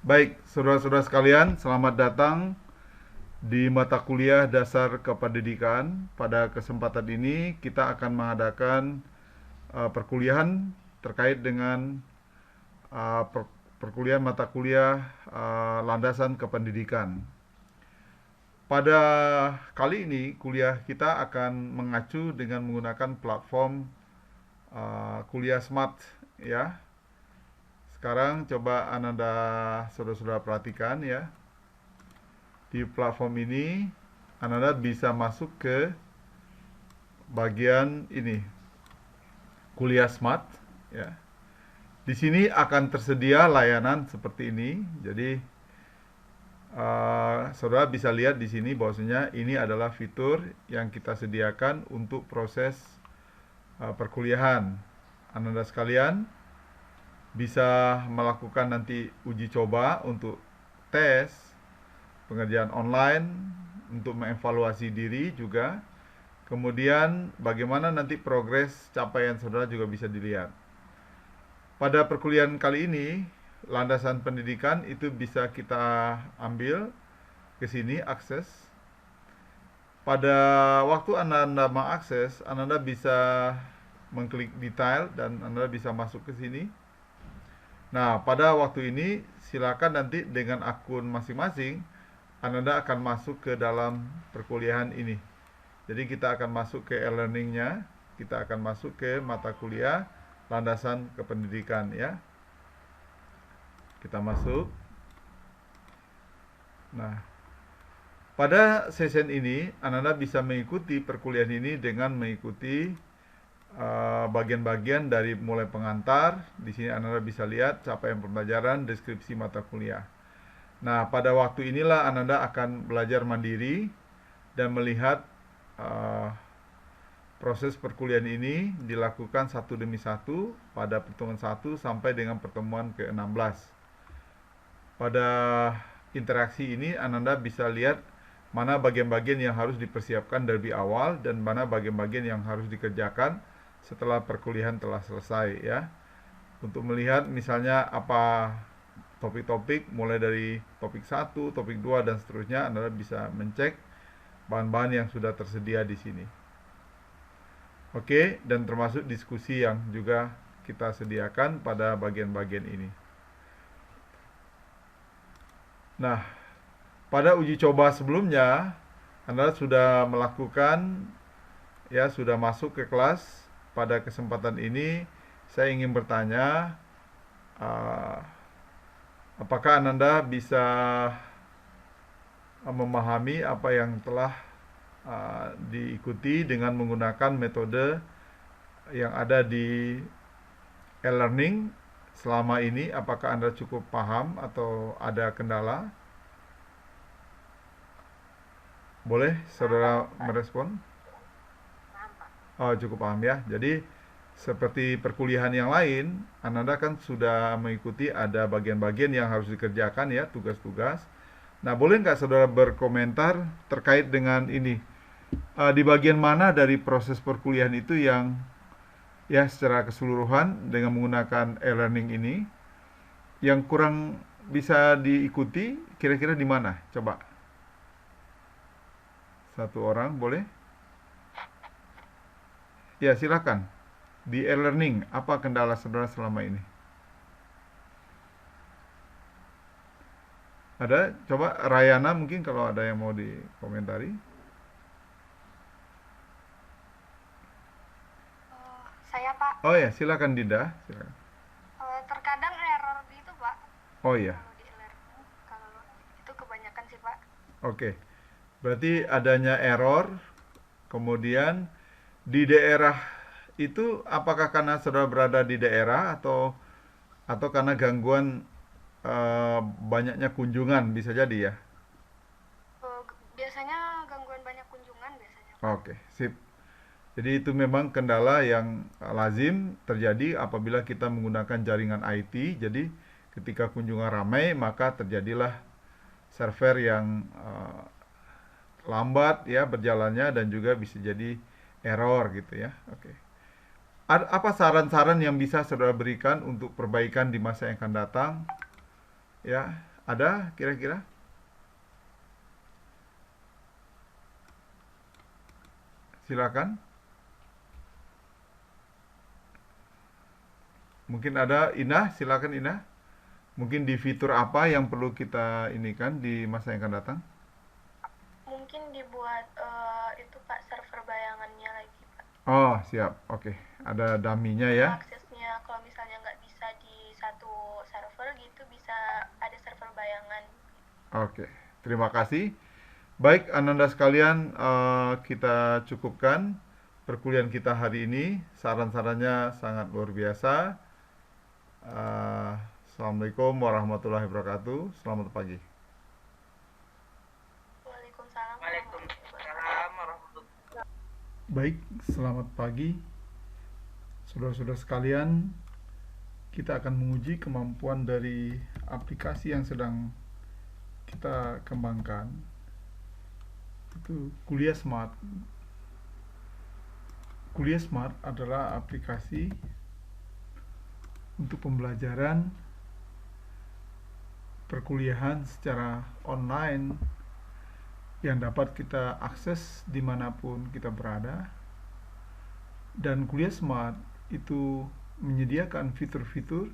Baik, saudara-saudara sekalian, selamat datang di mata kuliah dasar kependidikan. Pada kesempatan ini kita akan mengadakan perkuliahan terkait dengan perkuliahan mata kuliah landasan kependidikan. Pada kali ini kuliah kita akan mengacu dengan menggunakan platform kuliah smart, ya. Sekarang coba Ananda saudara-saudara perhatikan, ya. Di platform ini Anda bisa masuk ke bagian ini, kuliah smart, ya. Di sini akan tersedia layanan seperti ini. Jadi saudara bisa lihat di sini bahwasanya ini adalah fitur yang kita sediakan untuk proses perkuliahan. Anda sekalian bisa melakukan nanti uji coba untuk tes pengerjaan online, untuk mengevaluasi diri juga. Kemudian bagaimana nanti progres capaian saudara juga bisa dilihat. Pada perkuliahan kali ini, landasan pendidikan itu bisa kita ambil ke sini, akses. Pada waktu Anda mengakses, Anda bisa mengklik detail dan Anda bisa masuk ke sini. Nah, pada waktu ini silakan nanti dengan akun masing-masing Anda akan masuk ke dalam perkuliahan ini. Jadi kita akan masuk ke e-learning-nya, kita akan masuk ke mata kuliah landasan kependidikan, ya. Kita masuk. Nah, pada session ini Anda bisa mengikuti perkuliahan ini dengan mengikuti bagian-bagian dari mulai pengantar. Di sini Anda bisa lihat capaian pembelajaran, deskripsi mata kuliah. Nah, pada waktu inilah Anda akan belajar mandiri dan melihat proses perkuliahan ini dilakukan satu demi satu pada pertemuan 1 sampai dengan pertemuan ke-16. Pada interaksi ini Anda bisa lihat mana bagian-bagian yang harus dipersiapkan dari awal dan mana bagian-bagian yang harus dikerjakan setelah perkuliahan telah selesai, ya. Untuk melihat misalnya apa topik-topik mulai dari topik 1, topik 2 dan seterusnya, Anda bisa mencek bahan-bahan yang sudah tersedia di sini. Oke, dan termasuk diskusi yang juga kita sediakan pada bagian-bagian ini. Nah, pada uji coba sebelumnya Anda sudah melakukan, ya, sudah masuk ke kelas. Pada kesempatan ini saya ingin bertanya, apakah Anda bisa memahami apa yang telah diikuti dengan menggunakan metode yang ada di e-learning selama ini? Apakah Anda cukup paham atau ada kendala? Boleh saudara merespon? Oh, cukup paham, ya. Jadi seperti perkuliahan yang lain, Anda kan sudah mengikuti ada bagian-bagian yang harus dikerjakan, ya, tugas-tugas. Nah, boleh nggak saudara berkomentar terkait dengan ini? Di bagian mana dari proses perkuliahan itu yang, ya, secara keseluruhan dengan menggunakan e-learning ini yang kurang bisa diikuti, kira-kira di mana? Coba. Satu orang, boleh? Ya, silakan. Di e-learning, apa kendala saudara selama ini? Ada? Coba Rayana mungkin kalau ada yang mau dikomentari. Saya Pak, Oh ya, silakan Dinda. Silakan. terkadang error gitu Pak. Oh iya, Kalau di e-learning, kalau itu kebanyakan sih Pak. oke. Berarti adanya error, kemudian di daerah itu apakah karena saudara berada di daerah atau karena gangguan banyaknya kunjungan, bisa jadi, ya. Biasanya gangguan banyak kunjungan biasanya Pak. Oke, sip. Jadi itu memang kendala yang lazim terjadi apabila kita menggunakan jaringan IT. Jadi ketika kunjungan ramai maka terjadilah server yang lambat, ya, berjalannya, dan juga bisa jadi error gitu, ya. Oke. Apa saran-saran yang bisa saudara berikan untuk perbaikan di masa yang akan datang, ya? Ada kira-kira? Silakan. Mungkin ada Inah, silakan Inah. Mungkin di fitur apa yang perlu kita ini kan di masa yang akan datang? Mungkin dibuat itu Pak, server bayangannya lagi Pak. Oh, siap. Oke. Ada dummy-nya ya. Aksesnya kalau misalnya nggak bisa di satu server gitu, bisa ada server bayangan. Oke. Terima kasih. Baik, Ananda sekalian, kita cukupkan perkuliahan kita hari ini. Saran-sarannya sangat luar biasa. Assalamualaikum warahmatullahi wabarakatuh. Selamat pagi. Waalaikumsalam. Waalaikumsalam warahmatullahi wabarakatuh. Baik, selamat pagi. Saudara-saudara sekalian, kita akan menguji kemampuan dari aplikasi yang sedang kita kembangkan. Itu Kuliah Smart. Kuliah Smart adalah aplikasi untuk pembelajaran perkuliahan secara online yang dapat kita akses dimanapun kita berada. Dan Kuliah Smart itu menyediakan fitur-fitur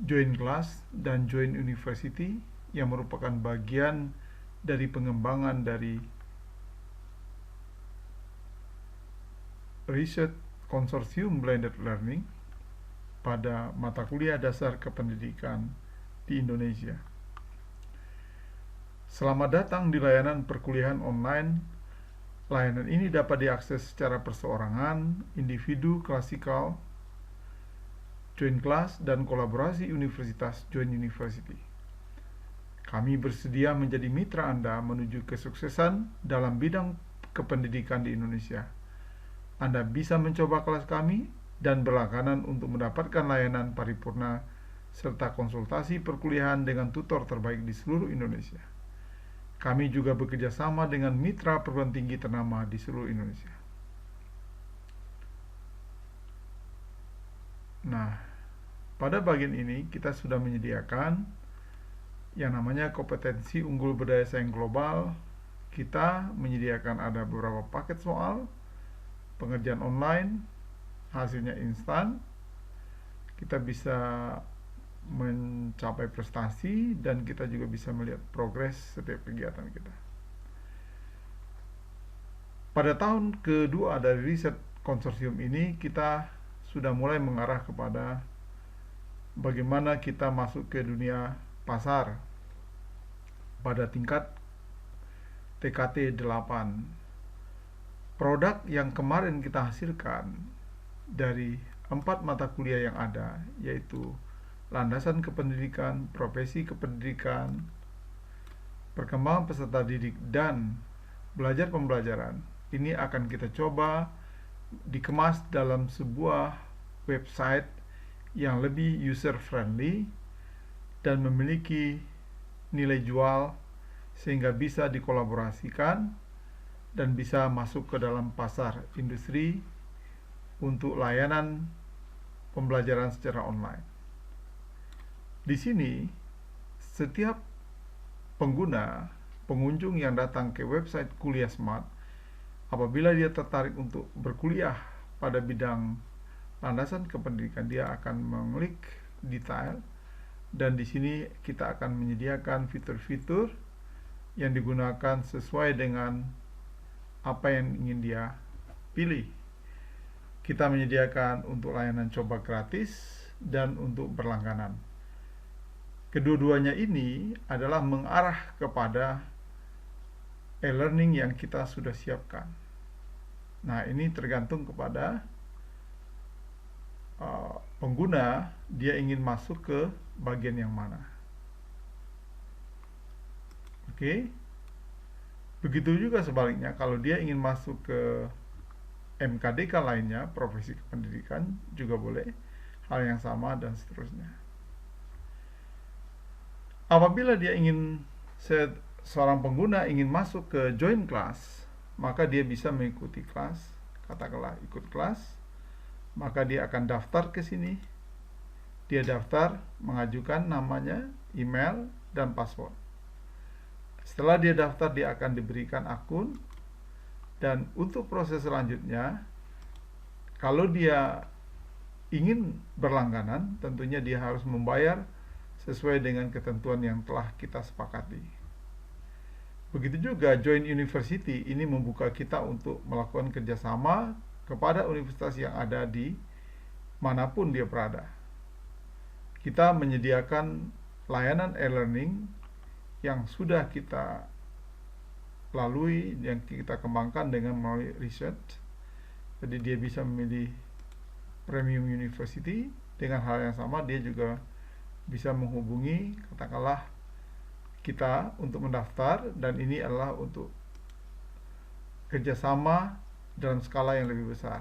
Join Class dan Join University yang merupakan bagian dari pengembangan dari Research Consortium Blended Learning pada mata kuliah dasar kependidikan di Indonesia. Selamat datang di layanan perkuliahan online. Layanan ini dapat diakses secara perseorangan, individu, klasikal, join class, dan kolaborasi universitas Join University. Kami bersedia menjadi mitra Anda menuju kesuksesan dalam bidang kependidikan di Indonesia. Anda bisa mencoba kelas kami dan berlangganan untuk mendapatkan layanan paripurna serta konsultasi perkuliahan dengan tutor terbaik di seluruh Indonesia. Kami juga bekerja sama dengan mitra perguruan tinggi ternama di seluruh Indonesia. Nah, pada bagian ini kita sudah menyediakan yang namanya kompetensi unggul berdaya saing global. Kita menyediakan ada beberapa paket soal, pengerjaan online, hasilnya instan. Kita bisa mencapai prestasi dan kita juga bisa melihat progres setiap kegiatan kita. Pada tahun kedua dari riset konsorsium ini, kita sudah mulai mengarah kepada bagaimana kita masuk ke dunia pasar pada tingkat TKT 8. Produk yang kemarin kita hasilkan dari 4 mata kuliah yang ada, yaitu landasan kependidikan, profesi kependidikan, perkembangan peserta didik, dan belajar pembelajaran. Ini akan kita coba dikemas dalam sebuah website yang lebih user friendly dan memiliki nilai jual sehingga bisa dikolaborasikan dan bisa masuk ke dalam pasar industri untuk layanan pembelajaran secara online. Di sini, setiap pengunjung yang datang ke website Kuliah Smart, apabila dia tertarik untuk berkuliah pada bidang landasan kependidikan, dia akan mengklik detail, dan di sini kita akan menyediakan fitur-fitur yang digunakan sesuai dengan apa yang ingin dia pilih. Kita menyediakan untuk layanan coba gratis dan untuk berlangganan. Kedua-duanya ini adalah mengarah kepada e-learning yang kita sudah siapkan. Nah, ini tergantung kepada pengguna, dia ingin masuk ke bagian yang mana. Oke. Begitu juga sebaliknya, kalau dia ingin masuk ke MKDK lainnya, profesi kependidikan, juga boleh, hal yang sama dan seterusnya. Apabila dia ingin, seorang pengguna ingin masuk ke join class, maka dia bisa mengikuti kelas, katakanlah ikut kelas, maka dia akan daftar ke sini. Dia daftar, mengajukan namanya, email, dan password. Setelah dia daftar, dia akan diberikan akun, dan untuk proses selanjutnya, kalau dia ingin berlangganan, tentunya dia harus membayar sesuai dengan ketentuan yang telah kita sepakati. Begitu juga Join University ini membuka kita untuk melakukan kerjasama kepada universitas yang ada di manapun dia berada. Kita menyediakan layanan e-learning yang sudah kita lalui, yang kita kembangkan dengan melalui research. Jadi dia bisa memilih Premium University. Dengan hal yang sama, dia juga bisa menghubungi katakanlah kita untuk mendaftar, dan ini adalah untuk kerjasama dalam skala yang lebih besar.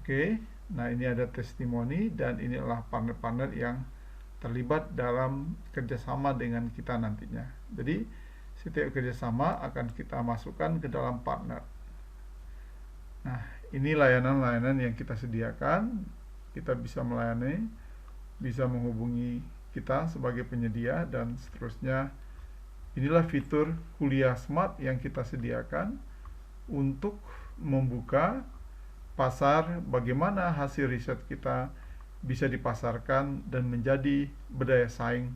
Oke, nah ini ada testimoni, dan ini adalah partner-partner yang terlibat dalam kerjasama dengan kita nantinya. Jadi setiap kerjasama akan kita masukkan ke dalam partner. Nah, ini layanan-layanan yang kita sediakan. Kita bisa melayani, bisa menghubungi kita sebagai penyedia, dan seterusnya. Inilah fitur kuliah smart yang kita sediakan untuk membuka pasar bagaimana hasil riset kita bisa dipasarkan dan menjadi berdaya saing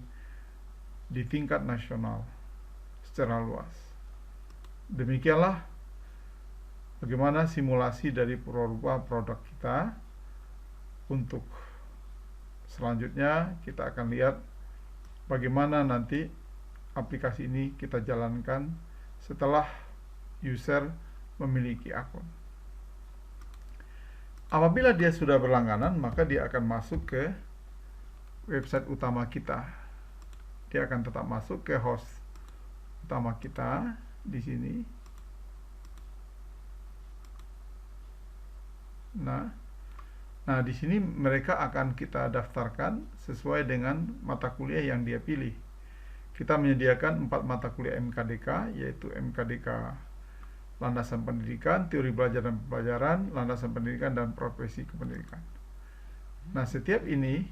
di tingkat nasional secara luas. Demikianlah bagaimana simulasi dari beberapa produk kita. Untuk selanjutnya kita akan lihat bagaimana nanti aplikasi ini kita jalankan setelah user memiliki akun. Apabila dia sudah berlangganan, maka dia akan masuk ke website utama kita. Dia akan tetap masuk ke host utama kita di sini. Nah, di sini mereka akan kita daftarkan sesuai dengan mata kuliah yang dia pilih. Kita menyediakan 4 mata kuliah MKDK, yaitu MKDK Landasan Pendidikan, Teori Belajar dan Pembelajaran, Landasan Pendidikan, dan Profesi Kependidikan. Nah, setiap ini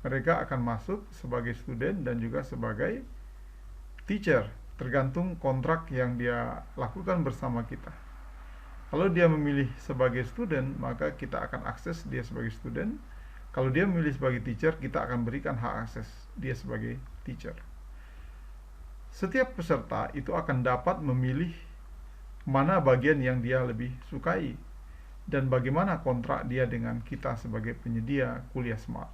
mereka akan masuk sebagai student dan juga sebagai teacher, tergantung kontrak yang dia lakukan bersama kita. Kalau dia memilih sebagai student, maka kita akan akses dia sebagai student. Kalau dia memilih sebagai teacher, kita akan berikan hak akses dia sebagai teacher. Setiap peserta itu akan dapat memilih mana bagian yang dia lebih sukai dan bagaimana kontrak dia dengan kita sebagai penyedia kuliah smart.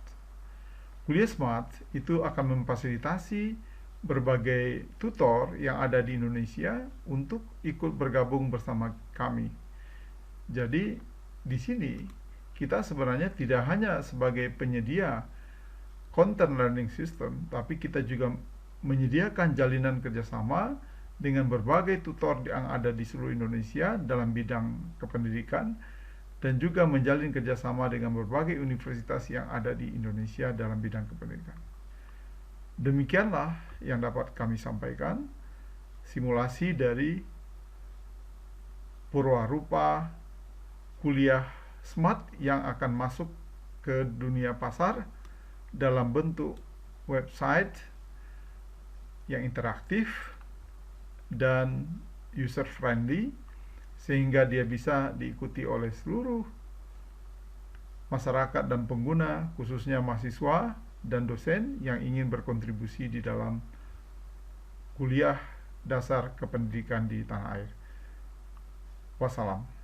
Kuliah smart itu akan memfasilitasi berbagai tutor yang ada di Indonesia untuk ikut bergabung bersama kami. Jadi di sini kita sebenarnya tidak hanya sebagai penyedia content learning system, tapi kita juga menyediakan jalinan kerjasama dengan berbagai tutor yang ada di seluruh Indonesia dalam bidang kependidikan, dan juga menjalin kerjasama dengan berbagai universitas yang ada di Indonesia dalam bidang kependidikan. Demikianlah yang dapat kami sampaikan, simulasi dari Purwarupa kuliah smart yang akan masuk ke dunia pasar dalam bentuk website yang interaktif dan user friendly, sehingga dia bisa diikuti oleh seluruh masyarakat dan pengguna, khususnya mahasiswa dan dosen yang ingin berkontribusi di dalam kuliah dasar kependidikan di tanah air. Wassalam.